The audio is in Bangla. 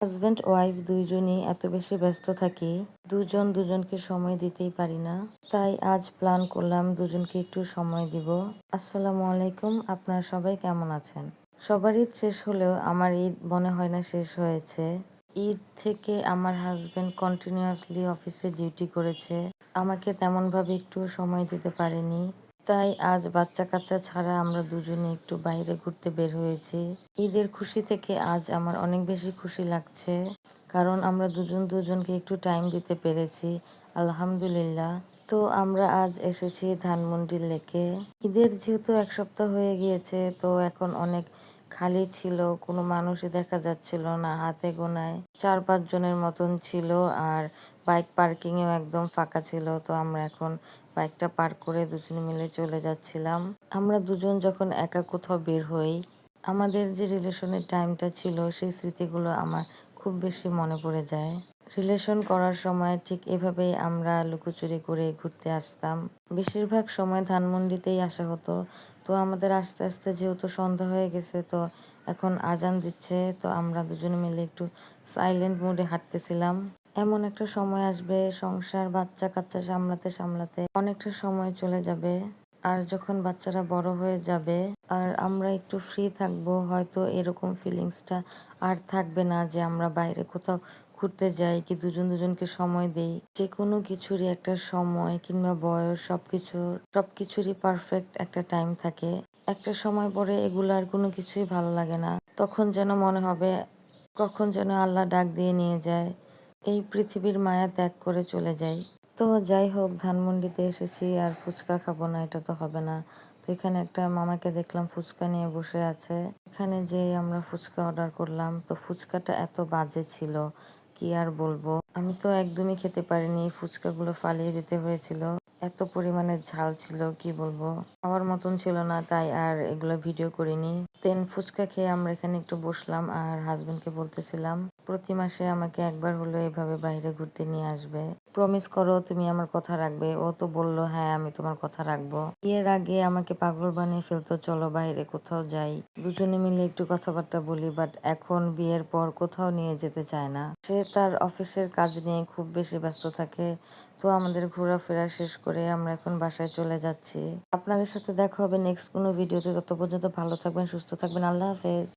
হাজব্যান্ড ওয়াইফ দুইজনই এত বেশি ব্যস্ত থাকি, দুজন দুজনকে সময় দিতেই পারি না। তাই আজ প্ল্যান করলাম দুজনকে একটু সময় দিব। আসসালামু আলাইকুম, আপনারা সবাই কেমন আছেন? সবার ঈদ শেষ হলেও আমার ঈদ মনে হয় না শেষ হয়েছে। ঈদ থেকে আমার হাজব্যান্ড কন্টিনিউয়াসলি অফিসে ডিউটি করেছে, আমাকে তেমনভাবে একটু সময় দিতে পারেনি। তাই আজ বাচ্চা কাচ্চা ছাড়া আমরা দুজনে একটু বাইরে ঘুরতে বের হয়েছি। ঈদের খুশি থেকে আজ আমার অনেক বেশি খুশি লাগছে, কারণ আমরা দুজন দুজনকে একটু টাইম দিতে পেরেছি, আলহামদুলিল্লাহ। তো আমরা আজ এসেছি ধানমন্ডি লেকে। ঈদের যেহেতু এক সপ্তাহ হয়ে গিয়েছে, তো এখন অনেক খালি ছিল, কোনো মানুষই দেখা যাচ্ছিল না, হাতে গোনায় 4-5 জনের মতন ছিল। আর বাইক পার্কিংয়েও একদম ফাঁকা ছিল। তো আমরা এখন বাইকটা পার্ক করে দুজনে মিলে চলে যাচ্ছিলাম। আমরা দুজন যখন একা কোথাও বের হই, আমাদের যে রিলেশনের টাইমটা ছিল সেই স্মৃতিগুলো আমার খুব বেশি মনে পড়ে যায়। রিলেশন করার সময় ঠিক এভাবেই আমরা লুকোচুরি করে ঘুরতে আসতাম। বেশিরভাগ সময় ধানমন্ডিতেই আসা হতো। তো আমাদের আস্তে আস্তে যেহেতু সন্ধ্যা হয়ে গেছে, তো এখন আজান দিচ্ছে, তো আমরা দুজনে মিলে একটু সাইলেন্ট মোডে হাঁটতেছিলাম। এমন একটা সময় আসবে, সংসার বাচ্চা কাচ্চা সামলাতে সামলাতে অনেকটা সময় চলে যাবে। আর যখন বাচ্চারা বড় হয়ে যাবে আর আমরা একটু ফ্রি থাকবো, হয়তো এরকম ফিলিংসটা আর থাকবে না যে আমরা বাইরে কোথাও ঘুরতে যাই কি দুজন দুজনকে সময় দেই। যে কোনো কিছুরই একটা সময় কিংবা বয়স সবকিছুরই পারফেক্ট একটা টাইম থাকে। একটা সময় পরে এগুলো আর কোনো কিছুই ভালো লাগে না। তখন যেন মনে হবে কখন যেন আল্লাহ ডাক দিয়ে নিয়ে যায়, এই পৃথিবীর মায়া ত্যাগ করে চলে যাই। তো যাই হোক, ধানমন্ডিতে এসেছি আর ফুচকা খাবো না এটা তো হবে না। তো এখানে একটা মামাকে দেখলাম ফুচকা নিয়ে বসে আছে। এখানে যে আমরা ফুচকা অর্ডার করলাম, তো ফুচকাটা এত বাজে ছিল, কি আর বলবো। আমি তো একদমই খেতে পারিনি, ফুচকাগুলো ফালিয়ে দিতে হয়েছিল, এত পরিমাণে ঝাল ছিল কি বলবো, খাওয়ার মতন ছিল না। তাই আর এগুলো ভিডিও করিনি। দেন ফুচকা খেয়ে আমরা এখানে একটু বসলাম আর হাজবেন্ডকে বলতেছিলাম প্রতি মাসে আমাকে একবার হলো এভাবে বাইরে ঘুরতে নিয়ে আসবে, প্রমিস করো তুমি আমার কথা রাখবে। ও তো বলল হ্যাঁ আমি তোমার কথা রাখবো। বিয়ের আগে আমাকে পাগল বানিয়ে ফেলতো, চলো বাইরে কোথাও যাই, দুজনে মিলে একটু কথাবার্তা বলি, বাট এখন বিয়ের পর কোথাও নিয়ে যেতে চায় না। সে তার অফিসের কাজ নিয়ে খুব বেশি ব্যস্ত থাকে। তো আমাদের ঘোরাফেরা শেষ করে আমরা এখন বাসায় চলে যাচ্ছি। আপনাদের সাথে দেখা হবে নেক্সট কোনো ভিডিওতে। তত পর্যন্ত ভালো থাকবেন, সুস্থ থাকবেন, আল্লাহ হাফেজ।